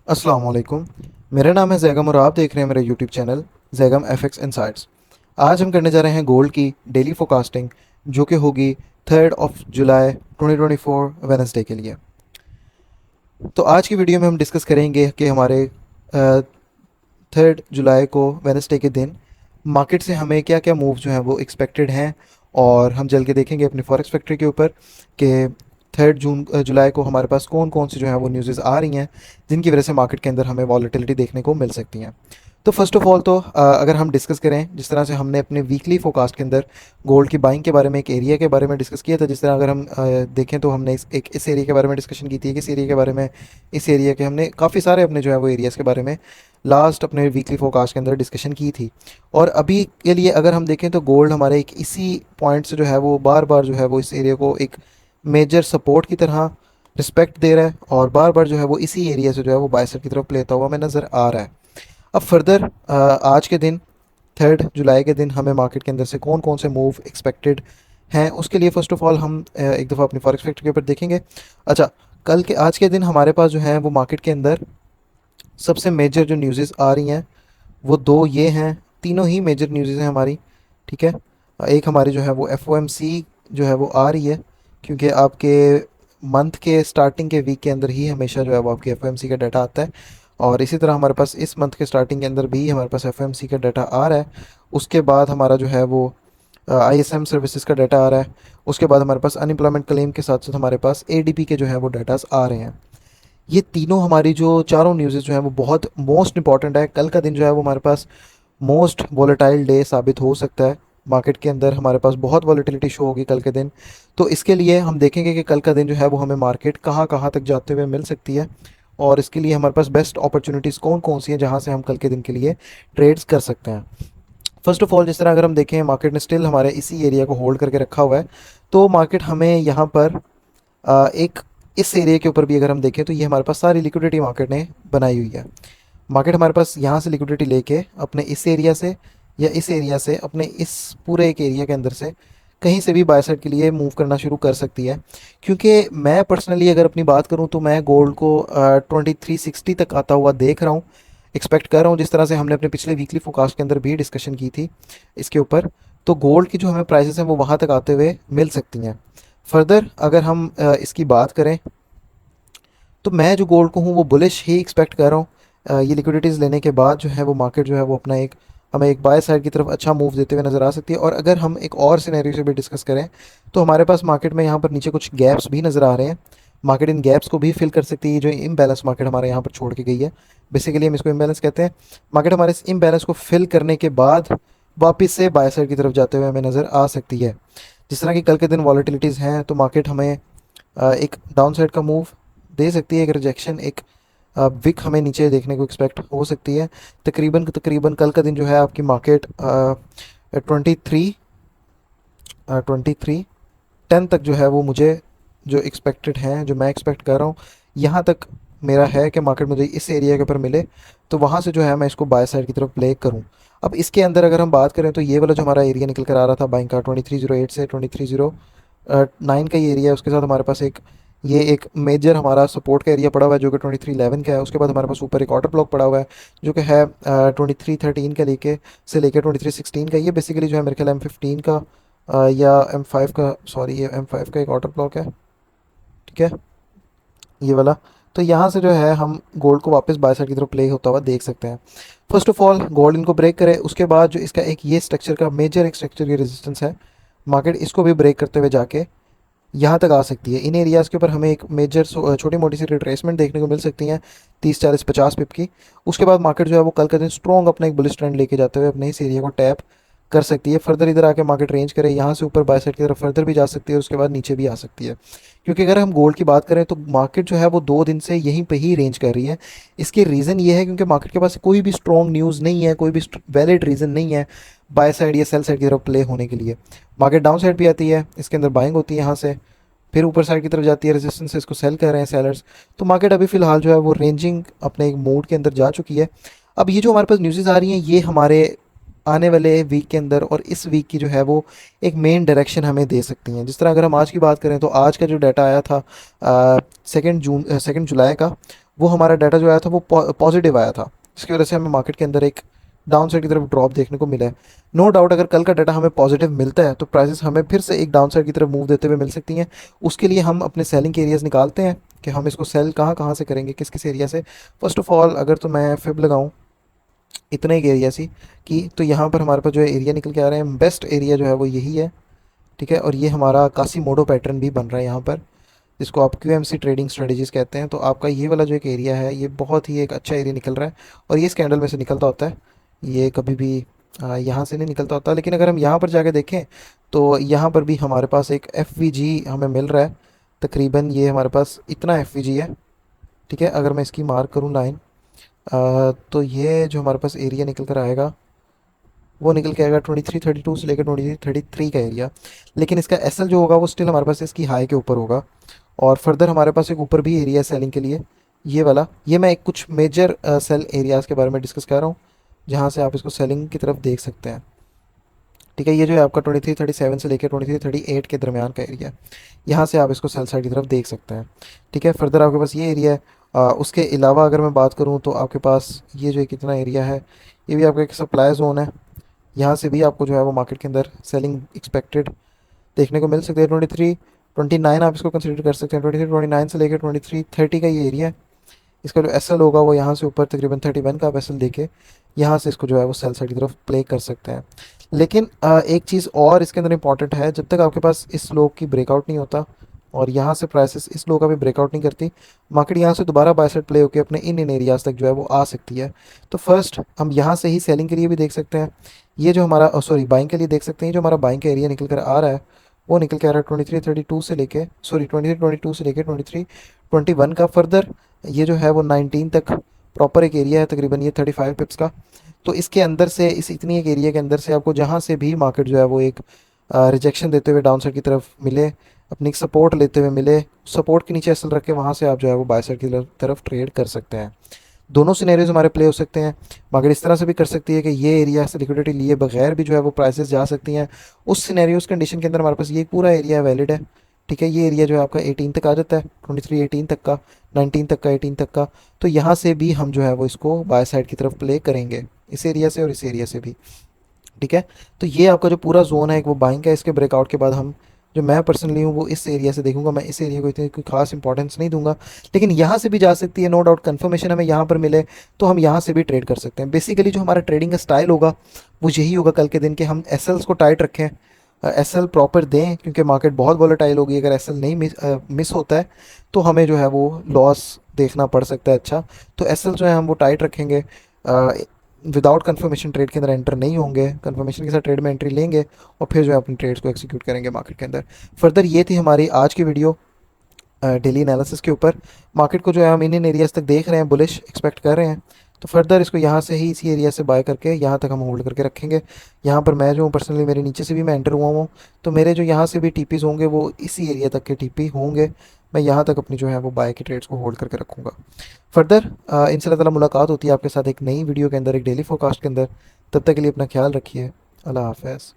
अस्सलाम वालेकुम। मेरा नाम है जैगम और आप देख रहे हैं मेरा YouTube channel Zaigham FX insights. आज हम करने जा रहे हैं गोल्ड की डेली फोरकास्टिंग, जो कि होगी 3 जुलाई 2024 वेडनेसडे के लिए। तो आज की वीडियो में हम डिस्कस करेंगे कि हमारे 3 जुलाई को वेडनेसडे के दिन मार्केट से हमें क्या क्या मूव जो हैं वो एक्सपेक्टेड हैं। और हम चल के देखेंगे अपनी फॉरेक्स फैक्ट्री के ऊपर कि 3 जुलाई को हमारे पास कौन कौन सी जो है वो न्यूज़ आ रही हैं जिनकी वजह से मार्केट के अंदर हमें वॉलेटिलिटी देखने को मिल सकती हैं। तो फर्स्ट ऑफ ऑल तो अगर हम डिस्कस करें जिस तरह से हमने अपने वीकली फोरकास्ट के अंदर गोल्ड की बाइंग के बारे में एक एरिया के बारे में डिस्कस किया था। जिस तरह अगर हम देखें तो हमने इस एरिया के बारे में डिस्कशन की थी कि इस एरिया के बारे में, इस एरिया के हमने काफ़ी सारे अपने जो है वो एरियाज़ के बारे में लास्ट अपने वीकली फोरकास्ट के अंदर डिस्कशन की थी। और अभी के लिए अगर हम देखें तो गोल्ड हमारे एक इसी पॉइंट से जो है वो बार बार जो है वो इस एरिया को एक मेजर सपोर्ट की तरह रिस्पेक्ट दे रहा है और बार बार जो है वो इसी एरिया से जो है वो बाय साइड की तरफ लेता हुआ हमें नज़र आ रहा है। अब फर्दर आज के दिन 3 जुलाई के दिन हमें मार्केट के अंदर से कौन कौन से मूव एक्सपेक्टेड हैं, उसके लिए फ़र्स्ट ऑफ़ ऑल हम एक दफ़ा अपनी फॉरेक्स फैक्ट्री के ऊपर देखेंगे। अच्छा, कल के आज के दिन हमारे पास जो है वो मार्केट के अंदर सबसे मेजर जो न्यूज़ आ रही हैं वो दो ये हैं, तीनों ही मेजर न्यूज़ हैं हमारी। ठीक है। एक हमारी जो है वो एफओएमसी जो है वो आ रही है, क्योंकि आपके मंथ के स्टार्टिंग के वीक के अंदर ही हमेशा जो है वो आपके एफओएमसी का डाटा आता है। और इसी तरह हमारे पास इस मंथ के स्टार्टिंग के अंदर भी हमारे पास एफओएमसी का डाटा आ रहा है। उसके बाद हमारा जो है वो आईएसएम सर्विसेज का डाटा आ रहा है। उसके बाद हमारे पास अनएम्प्लॉयमेंट क्लेम के साथ साथ हमारे पास एडीपी के जो है वो डाटास आ रहे हैं। ये तीनों हमारी जो चारों न्यूज़ जो है वो बहुत मोस्ट इंपॉर्टेंट है। कल का दिन जो है वो हमारे पास मोस्ट वॉलेटाइल डे साबित हो सकता है। मार्केट के अंदर हमारे पास बहुत वॉलेटिलिटी शो होगी कल के दिन। तो इसके लिए हम देखेंगे कि कल का दिन जो है वो हमें मार्केट कहाँ कहाँ तक जाते हुए मिल सकती है और इसके लिए हमारे पास बेस्ट अपॉर्चुनिटीज़ कौन कौन सी हैं जहाँ से हम कल के दिन के लिए ट्रेड्स कर सकते हैं। फर्स्ट ऑफ ऑल, जिस तरह अगर हम देखें मार्केट ने स्टिल हमारे इसी एरिया को होल्ड करके रखा हुआ है। तो मार्केट हमें यहाँ पर एक इस एरिया के ऊपर भी अगर हम देखें तो ये हमारे पास सारी लिक्विडिटी मार्केट ने बनाई हुई है। मार्केट हमारे पास यहाँ से लिक्विडिटी लेके अपने इस एरिया से या इस एरिया से अपने इस पूरे एक एरिया के अंदर से कहीं से भी बाय साइड के लिए मूव करना शुरू कर सकती है। क्योंकि मैं पर्सनली अगर अपनी बात करूँ तो मैं गोल्ड को 2360 तक आता हुआ देख रहा हूँ, एक्सपेक्ट कर रहा हूँ। जिस तरह से हमने अपने पिछले वीकली फोरकास्ट के अंदर भी डिस्कशन की थी इसके ऊपर, तो गोल्ड की जो हमें प्राइसेस हैं वो वहाँ तक आते हुए मिल सकती हैं। फर्दर अगर हम इसकी बात करें तो मैं जो गोल्ड को हूँ वो बुलिश ही एक्सपेक्ट कर रहा हूँ। ये लिक्विडिटीज़ लेने के बाद जो है वो मार्केट जो है वो अपना एक हमें एक बाय साइड की तरफ अच्छा मूव देते हुए नज़र आ सकती है। और अगर हम एक और सिनेरियो से भी डिस्कस करें तो हमारे पास मार्केट में यहाँ पर नीचे कुछ गैप्स भी नज़र आ रहे हैं। मार्केट इन गैप्स को भी फिल कर सकती है, जो इम्बैलेंस मार्केट हमारे यहाँ पर छोड़ के गई है। बेसिकली हम इसको इम्बैलेंस कहते हैं। मार्केट हमारे इस इम्बैलेंस को फिल करने के बाद वापस से बाय साइड की तरफ जाते हुए हमें नज़र आ सकती है। जिस तरह की कल के दिन वॉलेटिलिटीज़ हैं तो मार्केट हमें एक डाउन साइड का मूव दे सकती है, एक रिजेक्शन, एक विक हमें नीचे देखने को एक्सपेक्ट हो सकती है। तकरीबन तकरीबन कल का दिन जो है आपकी मार्केट 23 तक जो है वो मुझे जो एक्सपेक्टेड हैं, जो मैं एक्सपेक्ट कर रहा हूँ, यहाँ तक मेरा है कि मार्केट मुझे इस एरिया के ऊपर मिले तो वहाँ से जो है मैं इसको बाय साइड की तरफ प्ले करूँ। अब इसके अंदर अगर हम बात करें तो ये वाला जो हमारा एरिया निकल कर आ रहा था बाइंग का 2308 से 2309 का ये एरिया है। उसके साथ हमारे पास ये एक मेजर हमारा सपोर्ट का एरिया पड़ा हुआ है जो कि 2311 का है। उसके बाद हमारे पास ऊपर एक ऑर्डर ब्लॉक पड़ा हुआ है जो कि है 2313 का लेके 2316 का। ये बेसिकली जो है मेरे ख्याल M15 का या M5 का, सॉरी ये M5 का एक ऑर्डर ब्लॉक है। ठीक है, ये वाला। तो यहाँ से जो है हम गोल्ड को वापस बाय साइड की तरफ प्ले होता हुआ देख सकते हैं। फर्स्ट ऑफ ऑल गोल्ड इनको ब्रेक करे, उसके बाद जो इसका एक ये स्ट्रक्चर का मेजर एक स्ट्रक्चर की रेजिस्टेंस है, मार्केट इसको भी ब्रेक करते हुए जाके यहाँ तक आ सकती है। इन एरियाज़ के ऊपर हमें एक मेजर छोटी मोटी सी रिट्रेसमेंट देखने को मिल सकती हैं 30 40 50 पिप की। उसके बाद मार्केट जो है वो कल का दिन स्ट्रॉन्ग अपना एक बुलिश ट्रेंड लेके जाते हुए अपने इस एरिया को टैप कर सकती है। फर्दर इधर आके मार्केट रेंज करे, यहाँ से ऊपर बाय साइड की तरफ फर्दर भी जा सकती है और उसके बाद नीचे भी आ सकती है। क्योंकि अगर हम गोल्ड की बात करें तो मार्केट जो है वो 2 दिन से यहीं पे ही रेंज कर रही है। इसके रीज़न ये है क्योंकि मार्केट के पास कोई भी स्ट्रॉन्ग न्यूज़ नहीं है, कोई भी वैलिड रीज़न नहीं है बाय साइड या सेल साइड की तरफ प्ले होने के लिए। मार्केट डाउन साइड भी आती है, इसके अंदर बाइंग होती है यहाँ से, फिर ऊपर साइड की तरफ जाती है, रेजिस्टेंस से इसको सेल कर रहे हैं सेलर्स। तो मार्केट अभी फ़िलहाल जो है वो रेंजिंग अपने एक मोड के अंदर जा चुकी है। अब ये जो हमारे पास न्यूज़ आ रही हैं ये हमारे आने वाले वीक के अंदर और इस वीक की जो है वो एक मेन डायरेक्शन हमें दे सकती हैं। जिस तरह अगर हम आज की बात करें तो आज का जो डाटा आया था 2 जुलाई का, वो हमारा डाटा जो आया था वो पॉजिटिव आया था, जिसकी वजह से हमें मार्केट के अंदर एक डाउन साइड की तरफ ड्रॉप देखने को मिला है। नो डाउट अगर कल का डाटा हमें पॉजिटिव मिलता है तो प्राइसेस हमें फिर से एक डाउन साइड की तरफ मूव देते हुए मिल सकती हैं। उसके लिए हम अपने सेलिंग के एरियाज़ निकालते हैं कि हम इसको सेल कहाँ कहाँ से करेंगे, किस किस एरिया से। फर्स्ट ऑफ ऑल अगर तो मैं फिब लगाऊँ इतना एक एरिया सी कि, तो यहाँ पर हमारे पास जो है एरिया निकल के आ रहे हैं, बेस्ट एरिया जो है वो यही है। ठीक है, और ये हमारा कासी मोडो पैटर्न भी बन रहा है यहाँ पर, जिसको आप क्यूएमसी ट्रेडिंग स्ट्रेटजीज कहते हैं। तो आपका ये वाला जो एक एरिया है ये बहुत ही एक अच्छा एरिया निकल रहा है, और ये इस कैंडल में से निकलता होता है, ये कभी भी यहाँ से नहीं निकलता होता। लेकिन अगर हम यहाँ पर जाके देखें तो यहाँ पर भी हमारे पास एक एफ हमें मिल रहा है, तकरीबन ये हमारे पास इतना एफ है। ठीक है, अगर मैं इसकी मार्क करूँ लाइन, तो ये जो हमारे पास एरिया निकल कर आएगा वो निकल के आएगा 2332 से लेकर 2333 का एरिया। लेकिन इसका एसएल जो होगा वो स्टिल हमारे पास इसकी हाई के ऊपर होगा, और फर्दर हमारे पास एक ऊपर भी एरिया है सेलिंग के लिए, ये वाला। ये मैं एक कुछ मेजर सेल एरियाज़ के बारे में डिस्कस कर रहा हूँ, जहाँ से आप इसको सेलिंग की तरफ देख सकते हैं। ठीक है, ये जो है आपका 2337 से लेकर 2338 के दरमियान का एरिया है, यहाँ से आप इसको सेल साइड की तरफ देख सकते हैं। ठीक है, फर्दर आपके पास ये एरिया है। उसके अलावा अगर मैं बात करूँ तो आपके पास ये जो कितना एरिया है, ये भी आपका एक सप्लाई जोन है, यहाँ से भी आपको जो है वो मार्केट के अंदर सेलिंग एक्सपेक्टेड देखने को मिल सकती है। 2329 आप इसको कंसिडर कर सकते हैं, 2329 से लेकर 2330 का ये एरिया है। इसका जो एस एल होगा वो यहाँ से ऊपर तकरीबन 31 का आप एस एल देके यहाँ से इसको जो है वो सेल साइड की तरफ प्ले कर सकते हैं। लेकिन एक चीज़ और इसके अंदर इंपॉर्टेंट है, जब तक आपके पास इस लो की ब्रेकआउट नहीं होता और यहाँ से प्राइसेस इस लो का भी ब्रेकआउट नहीं करती, मार्केट यहाँ से दोबारा बाय साइड प्ले होकर अपने इन एरियाज़ तक जो है वो आ सकती है। तो फर्स्ट हम यहाँ से ही सेलिंग के लिए भी देख सकते हैं, ये जो हमारा सॉरी बाइंग के लिए देख सकते हैं, जो हमारा बाइंग का एरिया निकल कर आ रहा है वो निकल के आ रहा है 2332 से लेके, सॉरी 2322 से लेके 2321 का। फर्दर ये जो है वो 19 तक प्रॉपर एक एरिया है, तकरीबन ये 35 पिप्स का। तो इसके अंदर से, इस इतनी एक एरिया के अंदर से आपको जहाँ से भी मार्केट जो है वो एक रिजेक्शन देते हुए डाउन साइड की तरफ मिले, अपनी एक सपोर्ट लेते हुए मिले, सपोर्ट के नीचे एसल रख के वहाँ से आप जो है वो बाय साइड की तरफ ट्रेड कर सकते हैं। दोनों सिनेरियोज हमारे प्ले हो सकते हैं। मार्केट इस तरह से भी कर सकती है कि ये एरिया से लिक्विडिटी लिए बगैर भी जो है वो प्राइसेस जा सकती हैं। उस सिनेरियोज कंडीशन के अंदर हमारे पास ये पूरा एरिया वैलिड है। ठीक है, ये एरिया जो है आपका 18 तक आ जाता है, 23 18 तक का, 19 तक का, 18 तक का। तो यहाँ से भी हम जो है वो इसको बाय साइड की तरफ प्ले करेंगे, इस एरिया से और इस एरिया से भी। ठीक है, तो ये आपका जो पूरा जोन है एक वो बाइंग का है। इसके ब्रेकआउट के बाद हम, जो मैं पर्सनली हूँ वो इस एरिया से देखूंगा, मैं इस एरिया को इतनी कोई खास इंपॉर्टेंस नहीं दूंगा। लेकिन यहाँ से भी जा सकती है, नो डाउट कंफर्मेशन हमें यहाँ पर मिले तो हम यहाँ से भी ट्रेड कर सकते हैं। बेसिकली जो हमारा ट्रेडिंग का स्टाइल होगा वो यही होगा कल के दिन के, हम एस को टाइट रखें, एस एल प्रॉपर दें, क्योंकि मार्केट बहुत वॉलेटाइल होगी। अगर एस एल नहीं मिस होता है तो हमें जो है वो लॉस देखना पड़ सकता है। अच्छा, तो एस एल जो है हम वो टाइट रखेंगे, विदाउट कंफर्मेशन ट्रेड के अंदर एंटर नहीं होंगे, कंफर्मेशन के साथ ट्रेड में एंट्री लेंगे और फिर जो है अपनी ट्रेड्स को एक्सिक्यूट करेंगे मार्केट के अंदर। फर्दर ये थी हमारी आज की वीडियो डेली एनालिसिस के ऊपर। मार्केट को जो है हम इंडियन एरियाज तक देख रहे हैं, बुलिश एक्सपेक्ट कर रहे हैं, तो फर्दर इसको यहाँ से ही इसी एरिया से बाय करके यहाँ तक हम होल्ड करके रखेंगे। यहाँ पर मैं जो हूँ पर्सनली, मेरे नीचे से भी मैं एंटर हुआ हूँ, तो मेरे जो यहाँ से भी टीपीज़ होंगे वो इसी एरिया तक के टीपी होंगे। मैं यहाँ तक अपनी जो है वो बाय की ट्रेड्स को होल्ड करके रखूँगा। फर्दर इंशाल्लाह ताला मुलाकात होती है आपके साथ एक नई वीडियो के अंदर, एक डेली फोरकास्ट के अंदर। तब तक के लिए अपना ख्याल रखिए। अल्लाह हाफ़िज़।